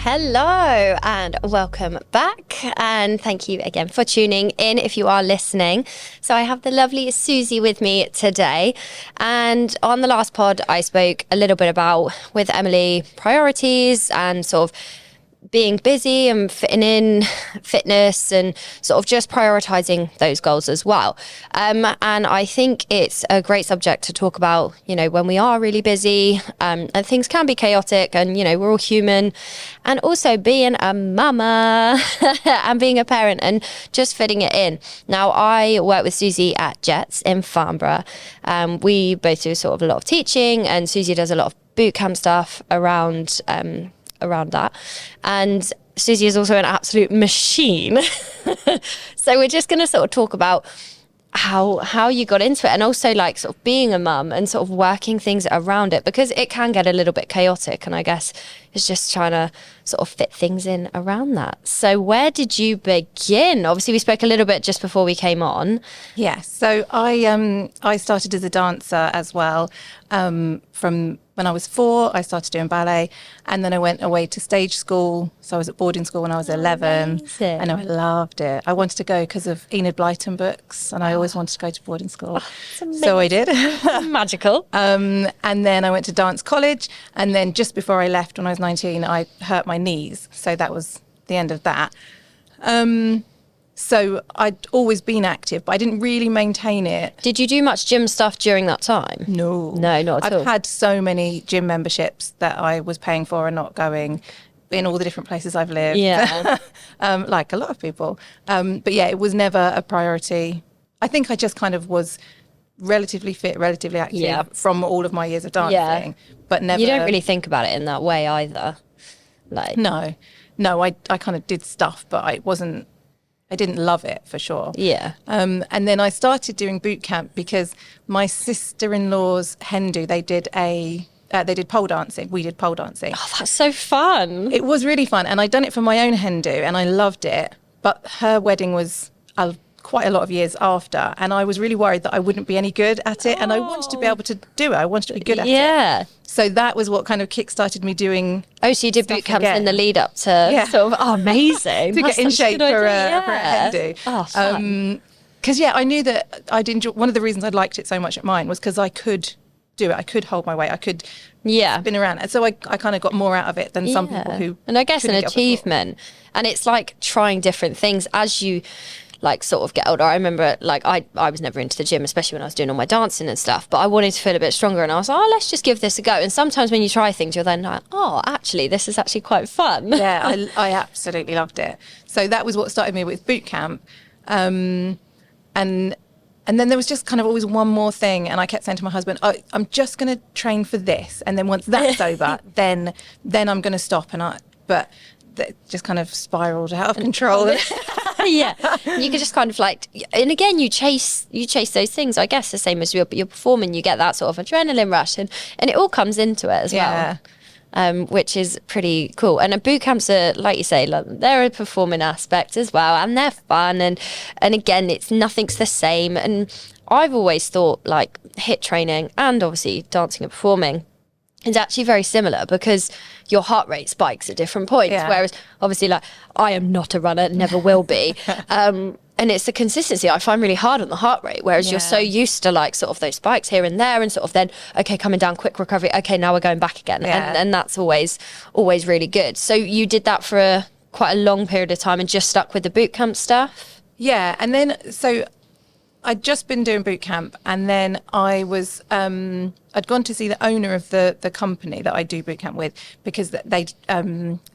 Hello and welcome back, and thank you again for tuning in if you are listening. So I have the lovely Susie with me today, and on the last pod I spoke a little bit about with Emily priorities and sort of being busy and fitting in fitness and sort of just prioritising those goals as well. And I think it's a great subject to talk about, you know, when we are really busy and things can be chaotic and, you know, we're all human. And also being a mama and being a parent and just fitting it in. Now, I work with Susie at Jets in Farnborough. We both do sort of a lot of teaching, and Susie does a lot of boot camp stuff around that, and Susie is also an absolute machine. So we're just going to sort of talk about how you got into it, and also like sort of being a mum and sort of working things around it, because it can get a little bit chaotic, and I guess it's just trying to sort of fit things in around that. So where did you begin? Obviously we spoke a little bit just before we came on. Yeah, so I started as a dancer as well. From when I was 4, I started doing ballet, and then I went away to stage school. So I was at boarding school when I was 11. Amazing. I know, I loved it. I wanted to go because of Enid Blyton books, and I always wanted to go to boarding school. So I did. Magical. And then I went to dance college, and then just before I left when I was 19, I hurt my knees. So that was the end of that. So I'd always been active, but I didn't really maintain it. Did you do much gym stuff during that time? No, not at all. I've had so many gym memberships that I was paying for and not going in all the different places I've lived. Yeah. Like a lot of people. But yeah, it was never a priority. I think I just kind of was relatively fit, relatively active from all of my years of dancing, but never. You don't really think about it in that way either. Like No, I kind of did stuff, but I didn't love it for sure. Yeah. And then I started doing boot camp because my sister-in-law's hen do, they did pole dancing. We did pole dancing. Oh, that's so fun. It was really fun. And I'd done it for my own hen do and I loved it. But her wedding was quite a lot of years after. And I was really worried that I wouldn't be any good at it. And I wanted to be able to do it. I wanted to be good at it. Yeah. So that was what kind of kickstarted me doing. Oh, so you did boot camps in the lead up to sort of, amazing. To get in shape for a hen do. Oh, fun. Because, I knew that I'd enjoy. One of the reasons I liked it so much at mine was because I could do it. I could hold my weight. I could spin around. And so I kind of got more out of it than some people who. And I guess an achievement. And it's like trying different things as you like sort of get older. I remember like I was never into the gym, especially when I was doing all my dancing and stuff, but I wanted to feel a bit stronger, and I was like, oh, let's just give this a go. And sometimes when you try things, you're then like, oh, actually this is actually quite fun. Yeah, I absolutely loved it. So that was what started me with boot camp. And then there was just kind of always one more thing, and I kept saying to my husband, I'm just going to train for this, and then once that's over, then I'm going to stop. But that just kind of spiraled out of control. Yeah, you could just kind of like, and again, you chase those things. I guess the same as you're performing, you get that sort of adrenaline rush, and it all comes into it as well. Which is pretty cool. And boot camps are, like you say, like, they're a performing aspect as well, and they're fun. And again, nothing's the same. And I've always thought like HIIT training and obviously dancing and performing is actually very similar, because your heart rate spikes at different points. Whereas obviously, like, I am not a runner, never will be. And it's the consistency I find really hard on the heart rate, whereas you're so used to like sort of those spikes here and there, and sort of then, okay, coming down, quick recovery, okay, now we're going back again. And that's always really good. So you did that for quite a long period of time and just stuck with the boot camp stuff? Yeah, and then so I'd just been doing boot camp, and then I was I'd gone to see the owner of the company that I do boot camp with, because they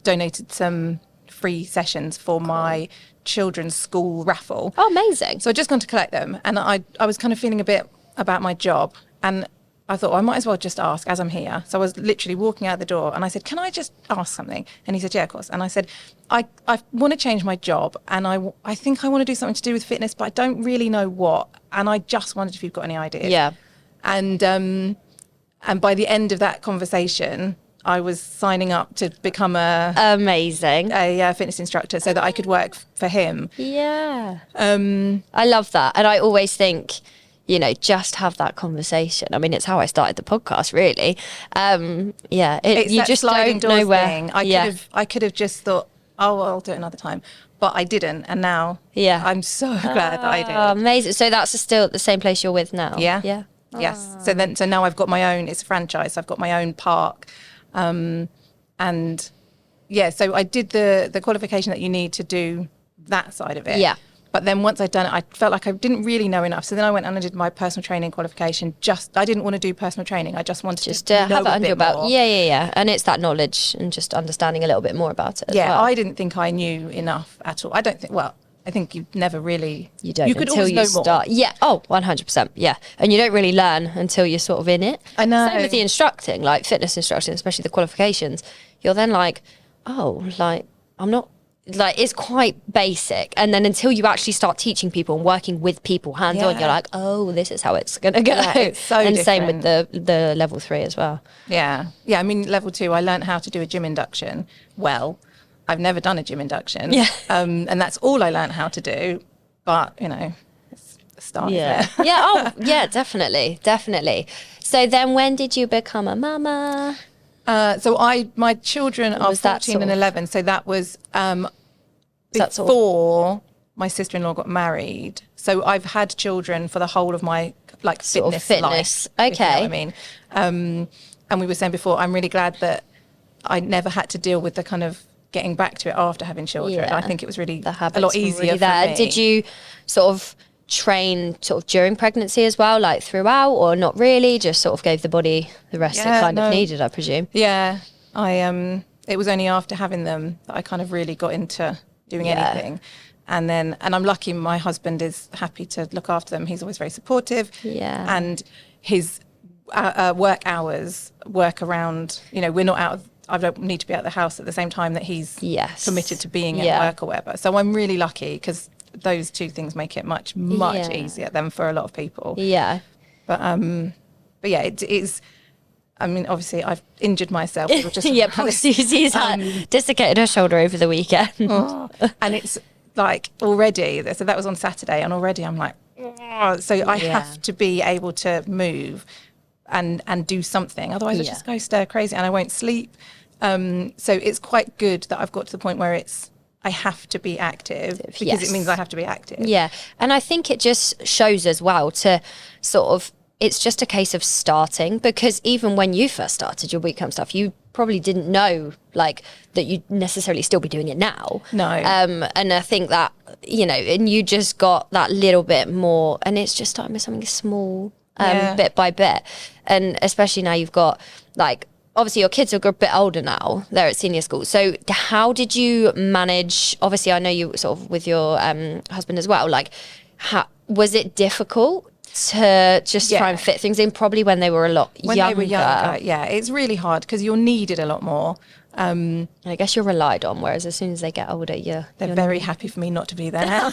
donated some free sessions for my children's school raffle. Oh, amazing. So I'd just gone to collect them, and I was kind of feeling a bit about my job, and I thought, I might as well just ask as I'm here. So I was literally walking out the door and I said, can I just ask something? And he said, yeah, of course. And I said, I want to change my job, and I think I want to do something to do with fitness, but I don't really know what. And I just wondered if you've got any ideas. Yeah. And by the end of that conversation, I was signing up to become a fitness instructor so that I could work for him. Yeah. I love that. And I always think, you know, just have that conversation. I mean, it's how I started the podcast, really. It's you that just sliding don't know doors where. thing. I could have just thought, oh, well, I'll do it another time, but I didn't, and now I'm so glad that I did. Amazing. So that's still the same place you're with now. Yeah. Yes. So now I've got my own. It's a franchise. I've got my own park, and yeah. So I did the qualification that you need to do that side of it. Yeah. But then once I'd done it, I felt like I didn't really know enough. So then I went and I did my personal training qualification. I didn't want to do personal training. I just wanted to know have it a under bit your belt. more. Yeah. And it's that knowledge and just understanding a little bit more about it. As well. I didn't think I knew enough at all. I don't think. Well, I think you never really. You don't. You could until always you know start. more. Yeah. Oh, 100%. Yeah. And you don't really learn until you're sort of in it. I know. Same with the instructing, like fitness instructing, especially the qualifications. You're then like, oh, like I'm not. Like it's quite basic, and then until you actually start teaching people and working with people hands on, you're like, oh, this is how it's gonna go. Yeah, it's so and different. same with the level 3 as well. Yeah. I mean, level 2, I learned how to do a gym induction. Well, I've never done a gym induction. Yeah. And that's all I learned how to do. But it's the start. Yeah. Isn't it? Yeah. Oh, yeah. Definitely. So then, when did you become a mama? So my children are 14 and 11. So that was before my sister-in-law got married. So I've had children for the whole of my fitness life. Okay. If you know what I mean, and we were saying before, I'm really glad that I never had to deal with the kind of getting back to it after having children. Yeah. I think it was really The habits a lot were easier really for there. me. Did you sort of train sort of during pregnancy as well, like throughout, or not really? Just sort of gave the body the rest it kind of needed, I presume. Yeah, it was only after having them that I kind of really got into doing anything. And I'm lucky my husband is happy to look after them. He's always very supportive. Yeah. And his work hours work around, we're not out of, I don't need to be out of the house at the same time that he's committed to being at work or whatever. So I'm really lucky because those two things make it much easier than for a lot of people. Yeah. But yeah, it is. I mean, obviously, I've injured myself. Poor Susie's dislocated her shoulder over the weekend. And it's like already, so that was on Saturday, and already I'm like, so I have to be able to move and do something. Otherwise, I just go stir crazy and I won't sleep. So it's quite good that I've got to the point where I have to be active because it means I have to be active. Yeah. And I think it just shows as well to sort of, it's just a case of starting, because even when you first started your boot camp stuff, you probably didn't know like that you'd necessarily still be doing it now. No. And I think that, and you just got that little bit more, and it's just starting with something small, bit by bit. And especially now you've got like, obviously your kids are a bit older now, they're at senior school. So how did you manage, obviously I know you sort of with your husband as well, like was it difficult to just try and fit things in, probably when they were a lot younger? When they were younger, it's really hard because you're needed a lot more. I guess you're relied on, whereas as soon as they get older, they're very happy for me not to be there now.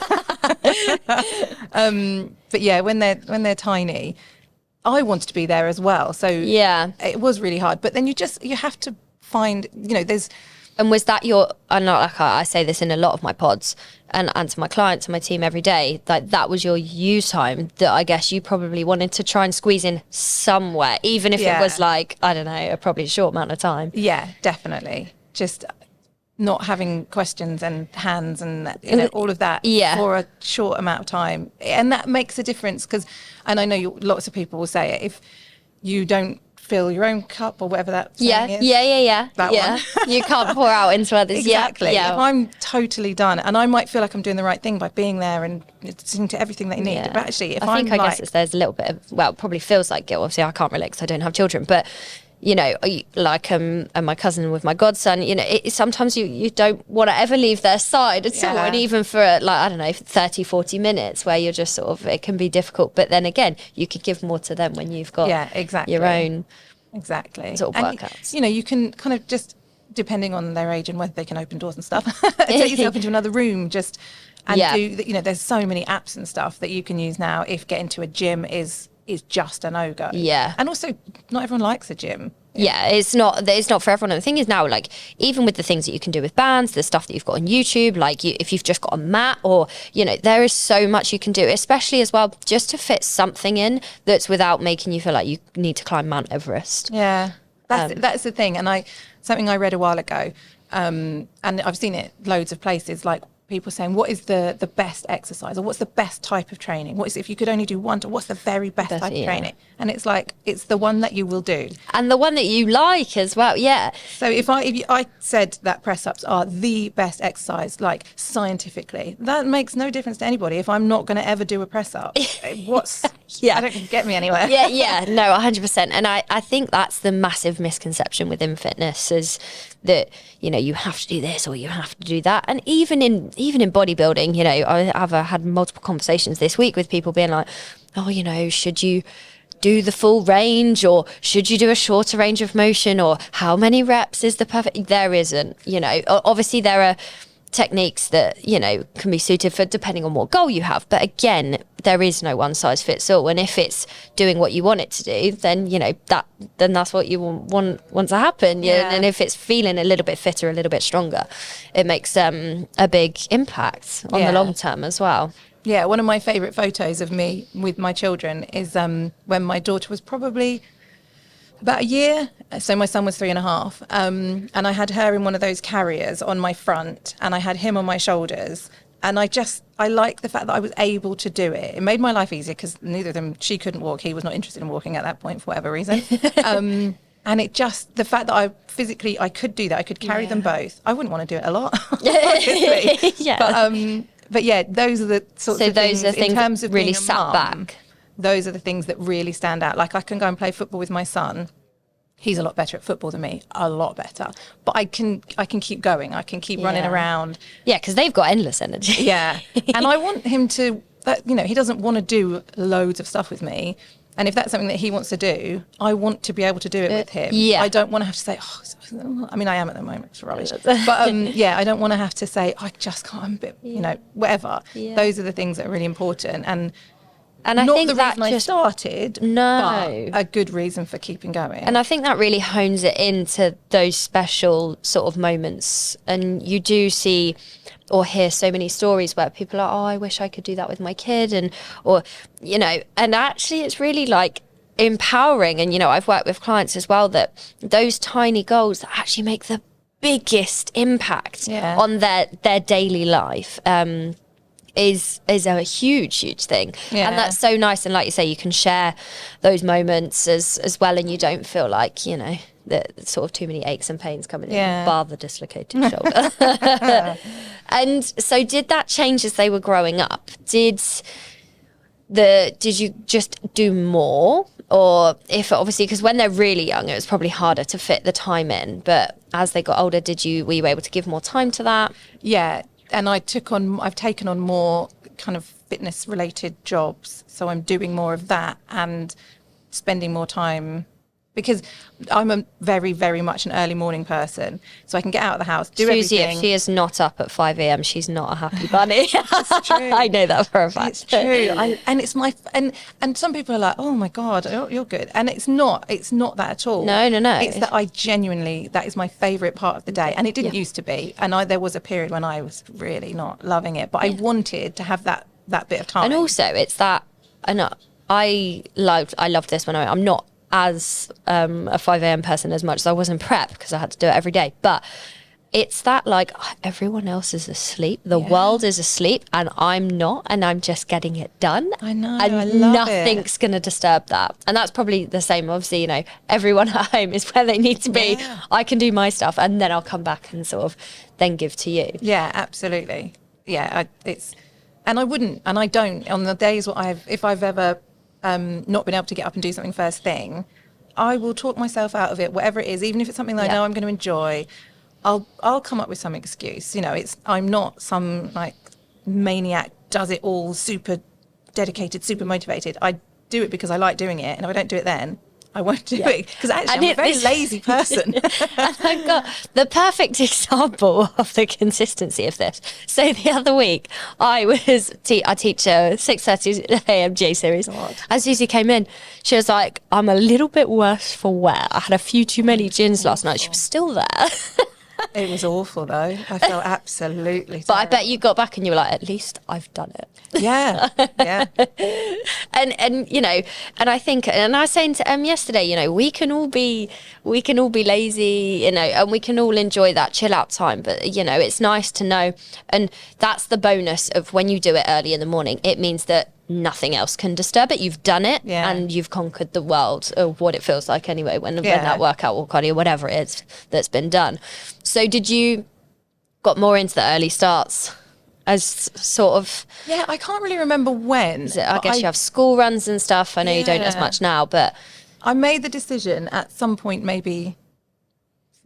But yeah, when they're tiny, I wanted to be there as well. So it was really hard. But then you have to find, there's. And was that I say this in a lot of my pods and to my clients and my team every day, like that was your you time that I guess you probably wanted to try and squeeze in somewhere, even if it was like, I don't know, probably a short amount of time. Yeah, definitely. Just not having questions and hands and all of that for a short amount of time. And that makes a difference and I know lots of people will say it, if you don't fill your own cup or whatever that saying is. That one. You can't pour out into others. Exactly. Yeah. If I'm totally done, and I might feel like I'm doing the right thing by being there and listening to everything they need, but actually if I guess there's a little bit of, well, it probably feels like guilt. Obviously I can't relate because I don't have children, but like and my cousin with my godson, sometimes you don't want to ever leave their side at all, and even for like, I don't know, 30-40 minutes where you're just sort of, it can be difficult, but then again you could give more to them when you've got your own sort of workouts. You can kind of just, depending on their age and whether they can open doors and stuff, take yourself into another room do, there's so many apps and stuff that you can use now if getting to a gym is just a no-go. Yeah. And also, not everyone likes a gym. Yeah, it's not for everyone. And the thing is now, like, even with the things that you can do with bands, the stuff that you've got on YouTube, like if you've just got a mat, or, you know, there is so much you can do, especially as well, just to fit something in that's without making you feel like you need to climb Mount Everest. Yeah, that's the thing. And something I read a while ago, and I've seen it loads of places, like people saying, what is the best exercise, or what's the best type of training? What is, if you could only do one, what's the very best type of training? And it's like, it's the one that you will do. And the one that you like as well, yeah. So if I said that press-ups are the best exercise, like scientifically, that makes no difference to anybody if I'm not going to ever do a press-up. What's... I don't get me anywhere. No, 100%. And I think that's the massive misconception within fitness, is that, you know, you have to do this or you have to do that. And even in bodybuilding, you know, I've had multiple conversations this week with people being like, oh, you know, should you do the full range, or should you do a shorter range of motion, or how many reps is the perfect? There isn't, you know, obviously there are techniques that, you know, can be suited for depending on what goal you have, but again, there is no one size fits all. And if it's doing what you want it to do, then, you know, that's what you want to happen. Yeah. And if it's feeling a little bit fitter, a little bit stronger, it makes a big impact on the long term as well. Yeah, one of my favourite photos of me with my children is when my daughter was probably about a year. So my son was 3.5. And I had her in one of those carriers on my front, and I had him on my shoulders. And I like the fact that I was able to do it. It made my life easier because neither of them, she couldn't walk. He was not interested in walking at that point for whatever reason. And it just, the fact that I could do that, I could carry them both. I wouldn't want to do it a lot, obviously. But yeah, those are the sorts of things, in terms of really being a sat mum, back. Those are the things that really stand out. Like, I can go and play football with my son. He's a lot better at football than me, a lot better. But I can keep going. I can keep running around. Yeah, because they've got endless energy. Yeah. And I want him to, you know, he doesn't want to do loads of stuff with me. And if that's something that he wants to do, I want to be able to do it with him. Yeah. I don't want to have to say, I mean, I am at the moment, it's rubbish. But I don't want to have to say, I just can't, I'm a bit, you know, whatever. Yeah. Those are the things that are really important. And I not think the reason I started, but a good reason for keeping going. And I think that really hones it into those special sort of moments. And you do see or hear so many stories where people are, oh, I wish I could do that with my kid, and, or, you know, and actually it's really like empowering. And, you know, I've worked with clients as well that those tiny goals that actually make the biggest impact on their daily life is a huge thing. And that's so nice. And like you say, you can share those moments as well, and you don't feel like, you know, that sort of too many aches and pains coming in, bar the dislocated shoulder. And so did that change as they were growing up? Did you just do more? Or if, obviously, because when they're really young, it was probably harder to fit the time in, but as they got older, were you able to give more time to that? Yeah. And I've taken on more kind of fitness related jobs. So I'm doing more of that and spending more time, because I'm a very, very much an early morning person. So I can get out of the house, do Susie, everything. If she is not up at 5 a.m, she's not a happy bunny. It's true. I know that for a fact. It's true. And it's and some people are like, oh my God, you're good. And it's not that at all. No. It's that that is my favourite part of the day. And it didn't used to be. And there was a period when I was really not loving it, but I wanted to have that bit of time. And also it's that, I loved this when I'm not as a 5 a.m. person as much as I was in prep, because I had to do it every day. But it's that, like, everyone else is asleep, the world is asleep, and I'm not, and I'm just getting it done. I know, and I love nothing's going to disturb that. And that's probably the same, obviously, you know, everyone at home is where they need to be. Yeah. I can do my stuff, and then I'll come back and sort of then give to you. Yeah, absolutely. Yeah, and I wouldn't, and I don't, on the days if I've ever not been able to get up and do something first thing, I will talk myself out of it, whatever it is, even if it's something that I know I'm going to enjoy. I'll come up with some excuse. You know, I'm not some like maniac, does it all, super dedicated, super motivated. I do it because I like doing it, and if I don't do it then, I won't do it because actually I'm a very lazy person. And I've got the perfect example of the consistency of this. So the other week, I teach a 6:30 a.m. J series. As Susie came in, she was like, "I'm a little bit worse for wear. I had a few too many gins last night." She was still there. It was awful though. I felt absolutely terrible. But I bet you got back and you were like, at least I've done it. Yeah. And you know, and I think, and I was saying to yesterday, you know, we can all be lazy, you know, and we can all enjoy that chill out time. But you know, it's nice to know, and that's the bonus of when you do it early in the morning. It means that nothing else can disturb it. You've done it, and you've conquered the world, of what it feels like anyway when that workout or cardio, whatever it is that's been done. So did you got more into the early starts as sort of... Yeah, I can't really remember when. I guess you have school runs and stuff. I know you don't as much now, but... I made the decision at some point, maybe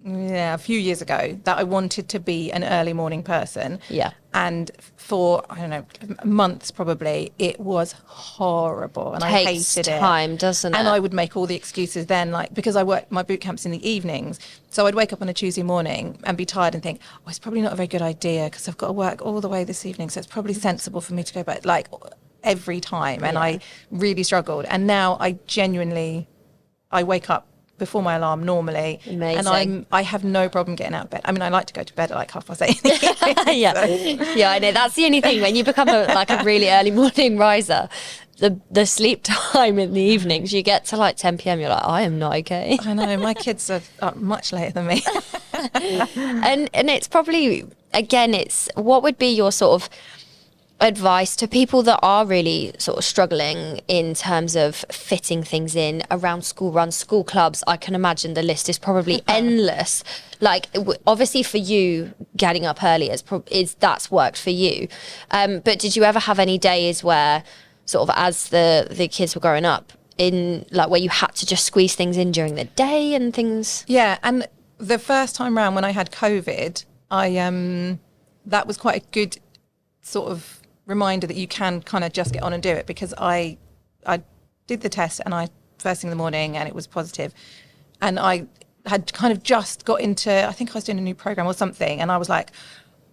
a few years ago, that I wanted to be an early morning person. Yeah. And for, I don't know, months probably, it was horrible. And I hated it. Takes time, doesn't it? And I would make all the excuses then, like, because I work my boot camps in the evenings. So I'd wake up on a Tuesday morning and be tired and think, oh, it's probably not a very good idea because I've got to work all the way this evening. So it's probably sensible for me to go back, like, every time. And I really struggled. And now I wake up before my alarm normally. Amazing. And I have no problem getting out of bed. I mean, I like to go to bed at like 8:30. Yeah, I know. That's the only thing. When you become a really early morning riser, the sleep time in the evenings, you get to like 10 p.m, you're like, I am not okay. I know. My kids are up much later than me. And it's probably, again, it's what would be your sort of advice to people that are really sort of struggling in terms of fitting things in around school runs, school clubs? I can imagine the list is probably endless. Like, obviously for you, getting up early that's worked for you. But did you ever have any days where sort of as the kids were growing up, in like where you had to just squeeze things in during the day and things? Yeah, and the first time round when I had COVID, that was quite a good sort of reminder that you can kind of just get on and do it, because I did the test and first thing in the morning and it was positive, and I had kind of just got into, I think I was doing a new program or something, and I was like,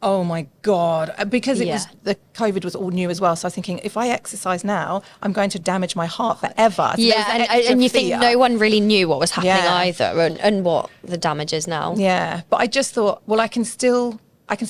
oh my God, because the COVID was all new as well. So I was thinking, if I exercise now, I'm going to damage my heart forever. So and you think no one really knew what was happening either, and what the damage is now. Yeah, but I just thought, well, I can still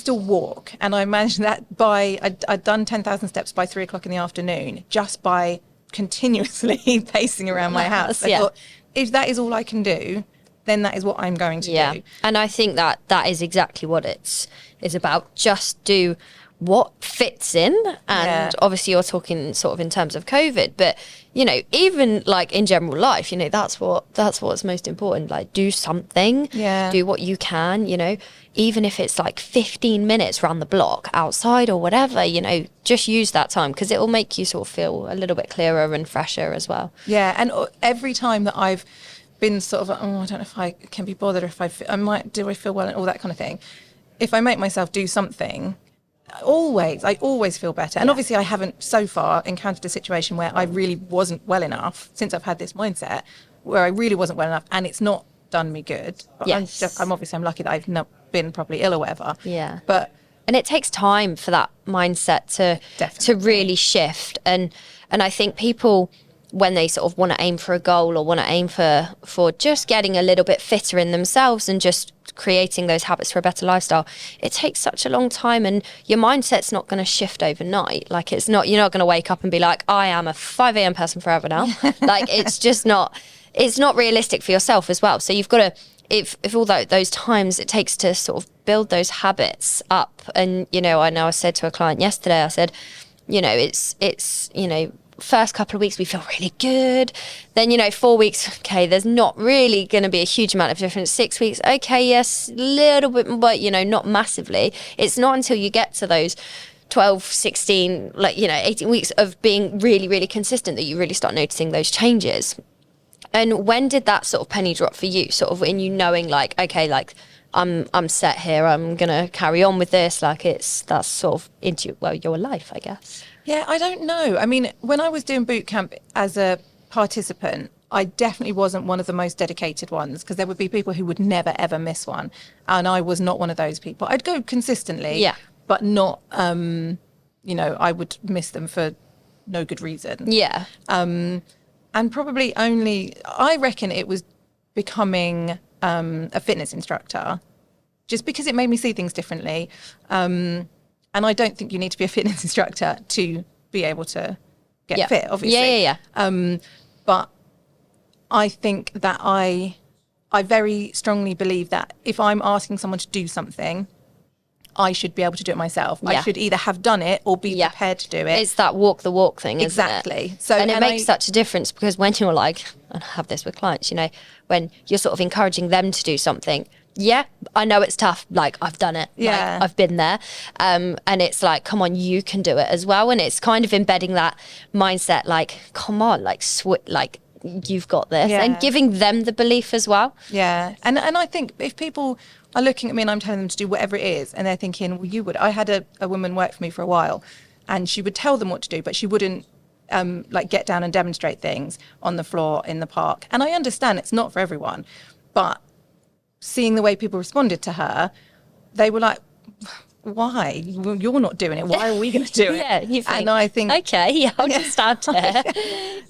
walk. And I managed that I'd done 10,000 steps by 3:00 in the afternoon, just by continuously pacing around my house. I thought, if that is all I can do, then that is what I'm going to do. And I think that is exactly what it's about. Just do what fits in. And obviously you're talking sort of in terms of COVID, but you know, even like in general life, you know, that's what's most important. Like, do something, do what you can, you know, even if it's like 15 minutes around the block outside or whatever, you know, just use that time, because it will make you sort of feel a little bit clearer and fresher as well. Yeah. And every time that I've been sort of, I don't know if I can be bothered, or if do I feel well, and all that kind of thing. If I make myself do something, I always feel better. And obviously I haven't so far encountered a situation where I really wasn't well enough, since I've had this mindset, where I really wasn't well enough and it's not done me good. Yes. I'm lucky that I've not been properly ill or whatever. Yeah. And it takes time for that mindset to really shift. And I think people, when they sort of want to aim for a goal, or want to aim for just getting a little bit fitter in themselves and just creating those habits for a better lifestyle, it takes such a long time, and your mindset's not going to shift overnight. Like, you're not going to wake up and be like, I am a 5 a.m. person forever now. Like, it's not realistic for yourself as well. So you've got to, if all those times it takes to sort of build those habits up. And, you know I said to a client yesterday, I said, you know, it's, you know, first couple of weeks we feel really good, then 4 weeks, okay, there's not really going to be a huge amount of difference. 6 weeks, okay, yes, a little bit, but not massively. It's not until you get to those 12, 16, 18 weeks of being really, really consistent that you really start noticing those changes. And when did that sort of penny drop for you, sort of in you knowing, like, okay, like I'm set here, I'm gonna carry on with this, like that's sort of into your life, I guess? Yeah, I don't know. I mean, when I was doing boot camp as a participant, I definitely wasn't one of the most dedicated ones, because there would be people who would never ever miss one, and I was not one of those people. I'd go consistently, but not I would miss them for no good reason. And probably only, I reckon it was becoming a fitness instructor, just because it made me see things differently. And I don't think you need to be a fitness instructor to be able to get fit, obviously. But I think that I very strongly believe that if I'm asking someone to do something, I should be able to do it myself. I should either have done it or be prepared to do it. It's that walk the walk thing, isn't it? Exactly. And it makes such a difference, because when you're like, and I have this with clients, when you're sort of encouraging them to do something, I know it's tough. Like, I've done it. Like, I've been there. And it's like, come on, you can do it as well. And it's kind of embedding that mindset, like, come on, like, you've got this, and giving them the belief as well. And I think if people are looking at me and I'm telling them to do whatever it is, and they're thinking, well, you would. I had a woman work for me for a while, and she would tell them what to do, but she wouldn't get down and demonstrate things on the floor in the park. And I understand it's not for everyone, but seeing the way people responded to her, they were like, why? Well, you're not doing it. Why are we going to do it? You think, and I think, okay, I'll just stand here.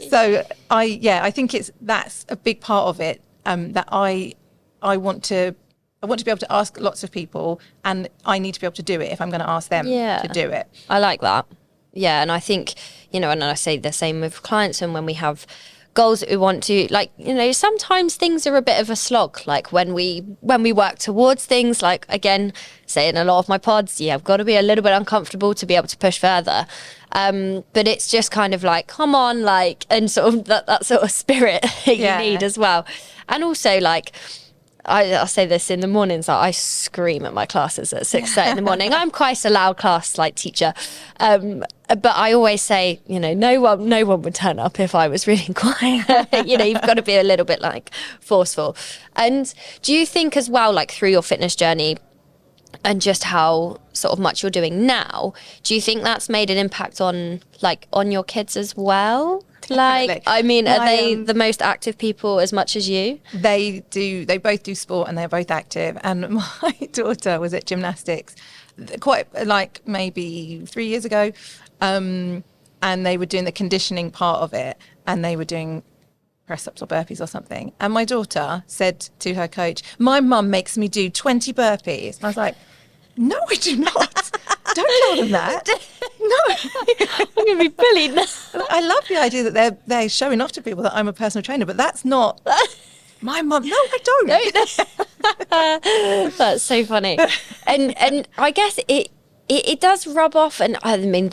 So I think that's a big part of it, that I want to be able to ask lots of people, and I need to be able to do it if I'm going to ask them to do it. I like that. Yeah, and I think, and I say the same with clients, and when we have goals that we want to, sometimes things are a bit of a slog. Like when we work towards things, like, again, say in a lot of my pods, I've got to be a little bit uncomfortable to be able to push further. But it's just kind of like, come on, like, and sort of that sort of spirit that you need as well. And also, like, I say this in the mornings, like, I scream at my classes at 6:30 in the morning. I'm quite a loud class teacher. But I always say, no one would turn up if I was really quiet. You've got to be a little bit forceful. And do you think as well, like, through your fitness journey and just how sort of much you're doing now, do you think that's made an impact on your kids as well? Like, I mean, are they the most active people as much as you? They both do sport, and they're both active. And my daughter was at gymnastics quite maybe 3 years ago. And they were doing the conditioning part of it, and they were doing press-ups or burpees or something. And my daughter said to her coach, my mum makes me do 20 burpees. And I was like, no, I do not. Don't tell them that. No. I'm going to be bullied now. I love the idea that they're showing off to people that I'm a personal trainer, but that's not my mum. No, I don't. That's so funny. And I guess it does rub off. And I mean,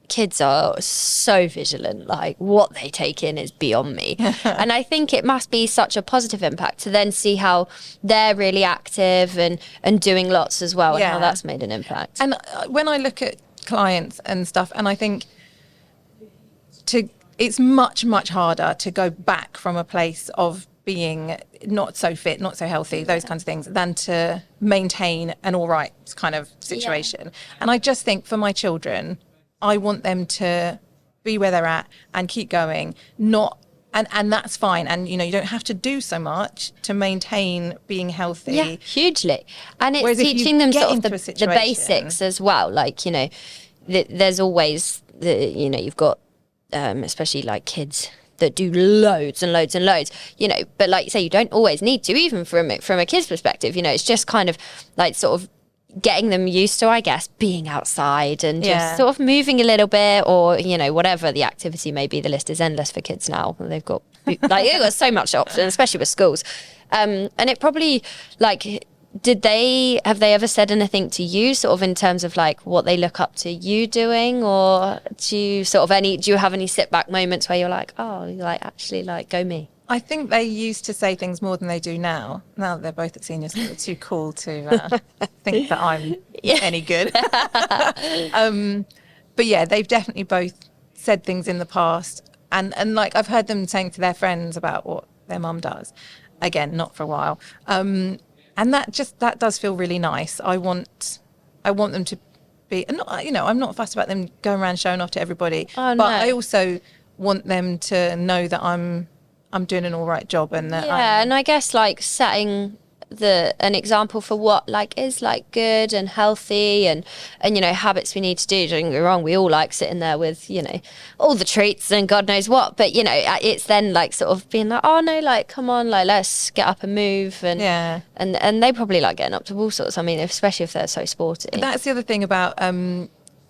kids are so vigilant, like what they take in is beyond me. And I think it must be such a positive impact to then see how they're really active and doing lots as well, and how that's made an impact. And when I look at clients and stuff, and I think it's much, much harder to go back from a place of being not so fit, not so healthy, those kinds of things, than to maintain an all right kind of situation. And I just think for my children, I want them to be where they're at and keep going, and that's fine. And, you don't have to do so much to maintain being healthy. Yeah, hugely. And it's teaching them sort of the basics as well. Like, there's always, you've got, especially like kids that do loads and loads and loads, but like you say, you don't always need to, even from a kid's perspective, it's just kind of like sort of getting them used to, I guess, being outside and just sort of moving a little bit, or, whatever the activity may be. The list is endless for kids now. They've got so much option, especially with schools. And it probably, like, have they ever said anything to you sort of in terms of like what they look up to you doing, or do you have any sit back moments where you're like, oh, like, actually, like, go me? I think they used to say things more than they do now. Now that they're both at senior school, they're too cool to think that I'm any good. But yeah, they've definitely both said things in the past. And like, I've heard them saying to their friends about what their mum does. Again, not for a while. And that does feel really nice. I want them to be, I'm not fussed about them going around showing off to everybody. Oh, no. But I also want them to know that I'm doing an all right job, and that and I guess like setting an example for what like is like good and healthy and you know, habits we need to do. Don't get me wrong, we all like sitting there with, you know, all the treats and God knows what, but you know, it's then like sort of being like, oh no, like come on, like let's get up and move, and and they probably like getting up to all sorts. I mean, especially if they're so sporty. That's the other thing about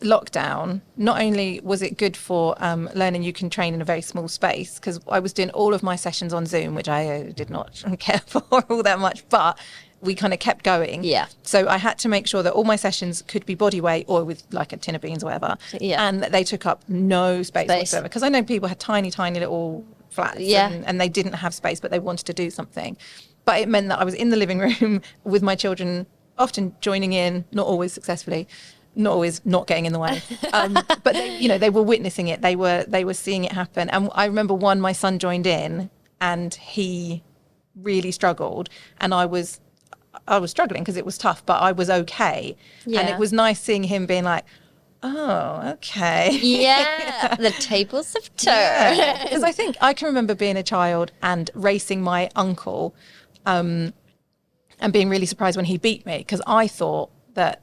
lockdown. Not only was it good for learning you can train in a very small space, because I was doing all of my sessions on Zoom, which I did not care for all that much, but we kind of kept going. So I had to make sure that all my sessions could be body weight or with like a tin of beans or whatever, and that they took up no space whatsoever, because I know people had tiny little flats, and they didn't have space, but they wanted to do something. But it meant that I was in the living room with my children, often joining in, not always successfully, not always not getting in the way, but they, you know, they were witnessing it, they were seeing it happen. And I remember my son joined in and he really struggled, and I was struggling because it was tough, but I was okay. And it was nice seeing him being like, oh, okay. The tables have turned. Because I think I can remember being a child and racing my uncle, and being really surprised when he beat me, because I thought that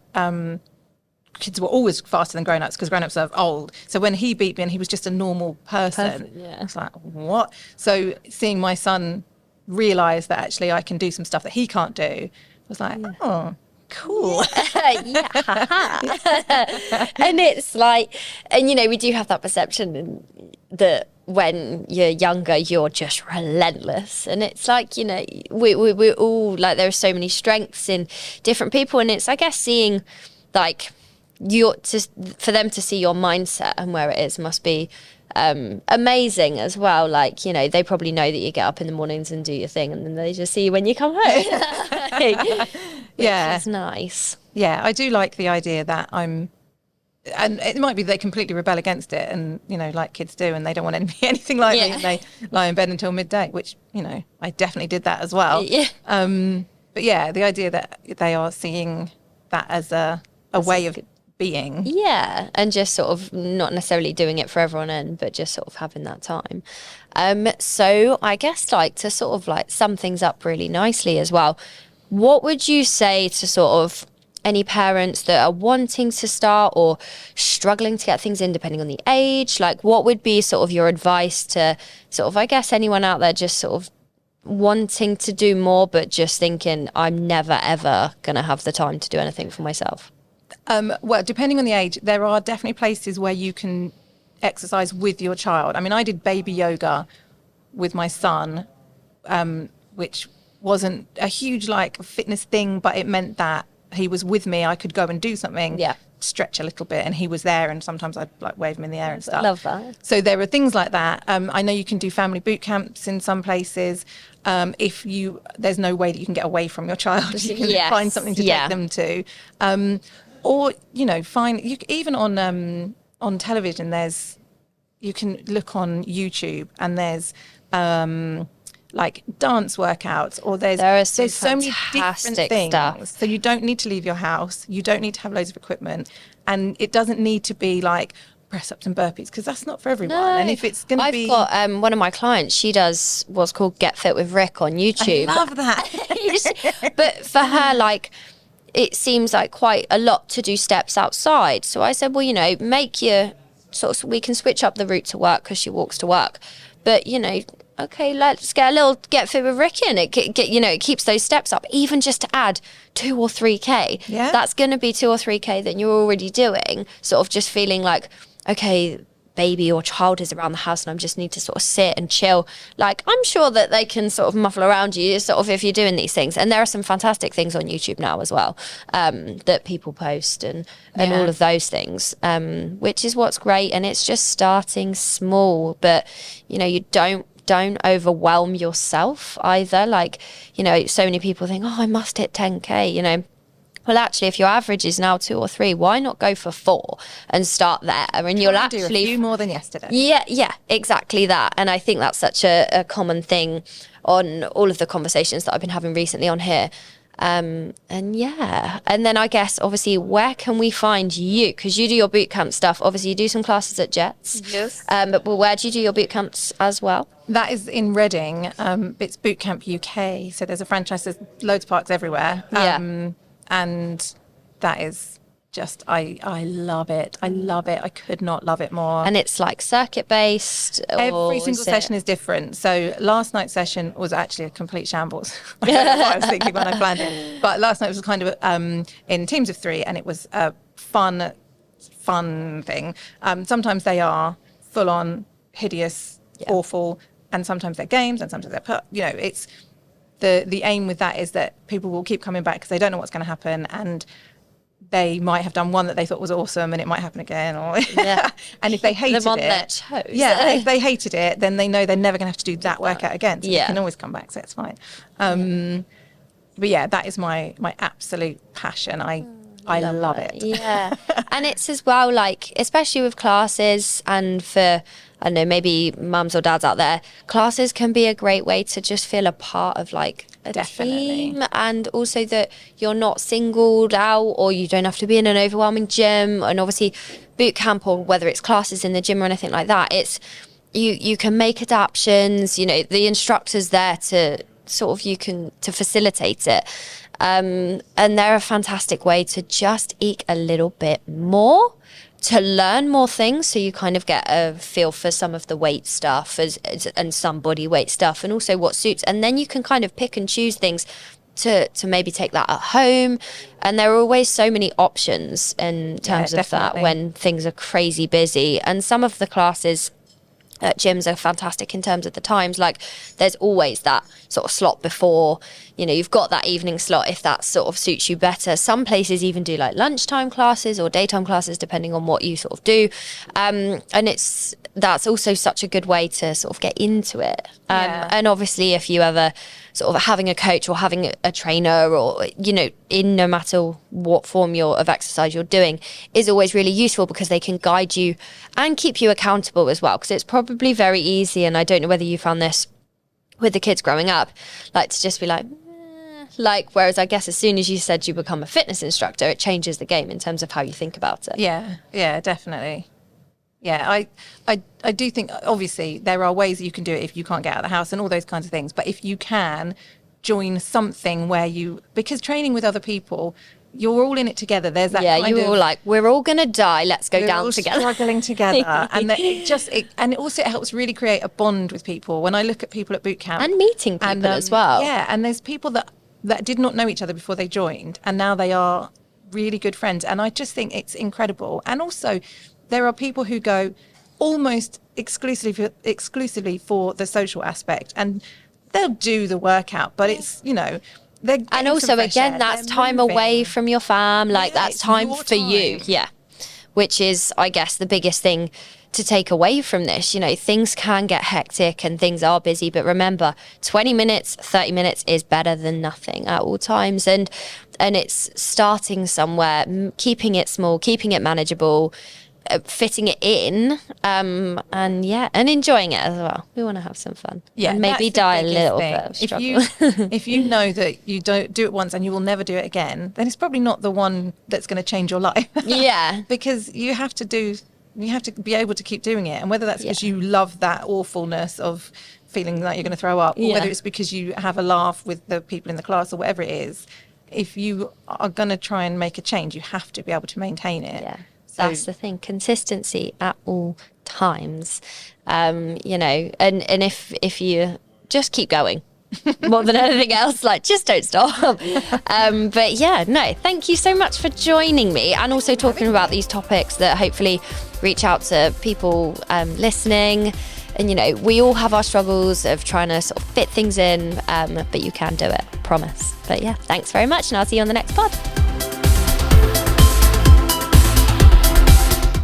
kids were always faster than grown-ups, because grown-ups are old. So when he beat me and he was just a normal person, it's like, what? So seeing my son realise that actually I can do some stuff that he can't do, was like, oh, cool. And it's like, and you know, we do have that perception that when you're younger, you're just relentless. And it's like, you know, we're all like, there are so many strengths in different people. And it's, I guess, seeing like, for them to see your mindset and where it is must be amazing as well. Like, you know, they probably know that you get up in the mornings and do your thing, and then they just see you when you come home. It's nice. I do like the idea that and it might be they completely rebel against it, and you know, like kids do, and they don't want to be anything like me, and they lie in bed until midday, which, you know, I definitely did that as well. But the idea that they are seeing that as a way of being. And just sort of not necessarily doing it for everyone in, but just sort of having that time. So I guess like to sort of like sum things up really nicely as well, what would you say to sort of any parents that are wanting to start or struggling to get things in, depending on the age? Like, what would be sort of your advice to sort of, I guess, anyone out there just sort of wanting to do more, but just thinking, I'm never, ever going to have the time to do anything for myself? Well, depending on the age, there are definitely places where you can exercise with your child. I mean, I did baby yoga with my son, which wasn't a huge like fitness thing, but it meant that he was with me. I could go and do something, stretch a little bit, and he was there, and sometimes I'd like wave him in the air and stuff. Love that. So there are things like that. I know you can do family boot camps in some places. If there's no way that you can get away from your child, you can find something to take them to. Or, you know, even on television, you can look on YouTube, and there's like dance workouts, or there's so many different things stuff. So you don't need to leave your house, you don't need to have loads of equipment, and it doesn't need to be like press ups and burpees, because that's not for everyone. And if it's going to be, I've got one of my clients, she does what's called Get Fit with Rick on YouTube. I love that. But for her, like, it seems like quite a lot to do steps outside. So I said, well, you know, make your sort of, we can switch up the route to work, because she walks to work, but you know, okay, let's get a little Get Fit with Rick in. It keeps those steps up, even just to add 2 or 3K. That's going to be 2 or 3K that you're already doing, sort of just feeling like, okay, baby or child is around the house and I just need to sort of sit and chill. Like, I'm sure that they can sort of muffle around you sort of if you're doing these things. And there are some fantastic things on YouTube now as well, that people post and all of those things, which is what's great. And it's just starting small, but you know, you don't overwhelm yourself either. Like, you know, so many people think, oh, I must hit 10K, you know. Well, actually, if your average is now 2 or 3, why not go for 4 and start there? And you'll actually do a few more than yesterday. Yeah, exactly that. And I think that's such a common thing on all of the conversations that I've been having recently on here. And then I guess obviously where can we find you? Because you do your boot camp stuff. Obviously you do some classes at Jets. Yes. But where do you do your boot camps as well? That is in Reading. It's Bootcamp UK. So there's a franchise. There's loads of parks everywhere. And that is just, I love it. I love it. I could not love it more. And it's like circuit based? Every single session is different. So last night's session was actually a complete shambles. I don't know what I was thinking when I planned it. But last night was kind of in teams of 3, and it was a fun thing. Sometimes they are full on, hideous, awful, and sometimes they're games, and sometimes they're, it's the aim with that is that people will keep coming back because they don't know what's going to happen, and they might have done one that they thought was awesome and it might happen again, or and if they hated the one it, that chose. if they hated it, then they know they're never going to have to do that workout again, so they can always come back, so it's fine. But that is my absolute passion. I love it. Yeah. And it's as well, like, especially with classes, and for, I don't know, maybe mums or dads out there, classes can be a great way to just feel a part of like a team, and also that you're not singled out, or you don't have to be in an overwhelming gym. And obviously boot camp, or whether it's classes in the gym or anything like that, it's you can make adaptations, the instructor's there to sort of, to facilitate it. And they're a fantastic way to just eke a little bit more, to learn more things, so you kind of get a feel for some of the weight stuff and some body weight stuff, and also what suits. And then you can kind of pick and choose things to maybe take that at home. And there are always so many options in terms of that when things are crazy busy. And some of the classes at gyms are fantastic in terms of the times. Like, there's always that sort of slot before, you've got that evening slot if that sort of suits you better. Some places even do like lunchtime classes or daytime classes, depending on what you sort of do. And that's also such a good way to sort of get into it. And obviously if you ever sort of having a coach or having a trainer, or, in no matter what form of exercise you're doing, is always really useful, because they can guide you and keep you accountable as well. Because it's probably very easy, and I don't know whether you found this with the kids growing up, like to just be like, whereas I guess as soon as you said you become a fitness instructor, it changes the game in terms of how you think about it. Yeah, definitely. Yeah, I do think, obviously, there are ways you can do it if you can't get out of the house and all those kinds of things. But if you can join something where because training with other people, you're all in it together. There's that kind of... Yeah, you're all like, we're all going to die. Let's go down together. Struggling together. And it also helps really create a bond with people. When I look at people at boot camp... And meeting people as well. Yeah, and there's people that did not know each other before they joined, and now they are really good friends. And I just think it's incredible. And also, there are people who go almost exclusively for the social aspect, and they'll do the workout, but it's, and also again, that's time moving away from your fam, like that's time for you. Which is, I guess, the biggest thing to take away from this. Things can get hectic and things are busy, but remember, 20 minutes, 30 minutes is better than nothing at all times. And it's starting somewhere, keeping it small, keeping it manageable, fitting it in, and enjoying it as well. We want to have some fun, and maybe die a little bit of struggle. If you know that you don't do it once and you will never do it again, then it's probably not the one that's going to change your life. Because you have to be able to keep doing it, and whether that's because you love that awfulness of feeling like you're going to throw up, or whether it's because you have a laugh with the people in the class, or whatever it is, if you are going to try and make a change, you have to be able to maintain it. That's the thing, consistency at all times, and if you just keep going, more than anything else, like, just don't stop. Thank you so much for joining me, and also talking about these topics that hopefully reach out to people listening. And we all have our struggles of trying to sort of fit things in, but you can do it, I promise. But thanks very much, and I'll see you on the next pod.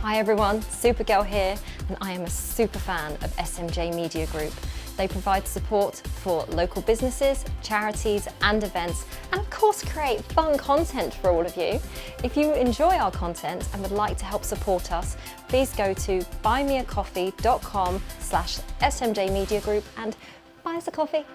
Hi everyone, Supergirl here, and I am a super fan of SMJ Media Group. They provide support for local businesses, charities and events, and of course create fun content for all of you. If you enjoy our content and would like to help support us, please go to buymeacoffee.com/SMJ Media Group and buy us a coffee.